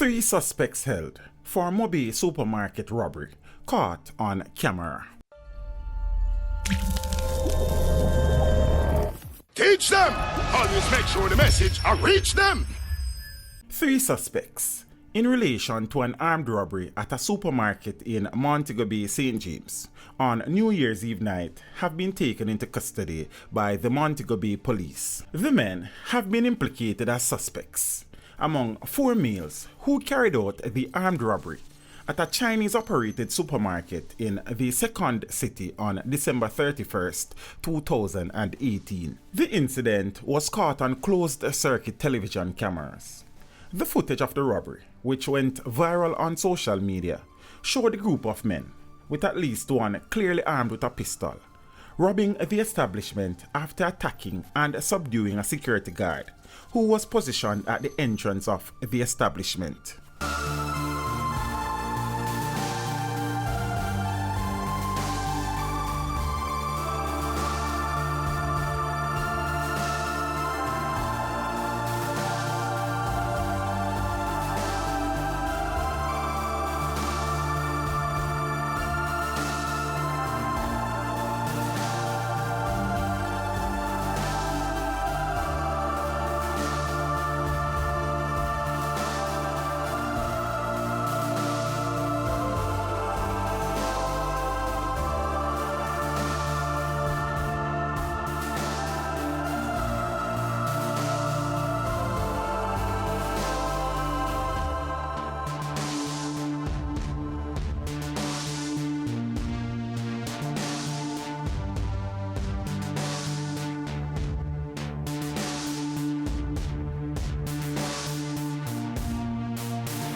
3 suspects held for MoBay supermarket robbery caught on camera. Teach them! Always make sure the message reach them! 3 suspects in relation to an armed robbery at a supermarket in Montego Bay, St. James on New Year's Eve night have been taken into custody by the Montego Bay police. The men have been implicated as suspects among 4 males who carried out the armed robbery at a Chinese-operated supermarket in the second city on December 31st, 2018. The incident was caught on closed-circuit television cameras. The footage of the robbery, which went viral on social media, showed a group of men, with at least one clearly armed with a pistol, robbing the establishment after attacking and subduing a security guard who was positioned at the entrance of the establishment.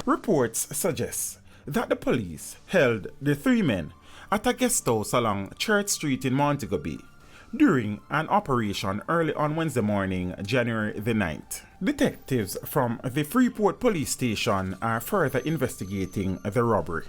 Reports suggest that the police held the 3 men at a guest house along Church Street in Montego Bay during an operation early on Wednesday morning, January the 9th. Detectives from the Freeport police station are further investigating the robbery.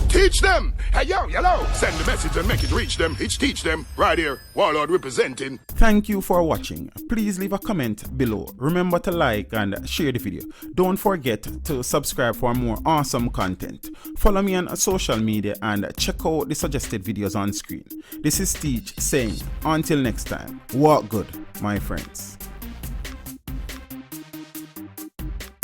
Teach them! Hey yo, hello! Send the message and make it reach them. It's teach them. Right here, Warlord representing. Thank you for watching. Please leave a comment below. Remember to like and share the video. Don't forget to subscribe for more awesome content. Follow me on social media and check out the suggested videos on screen. This is Teach saying, until next time, walk good, my friends.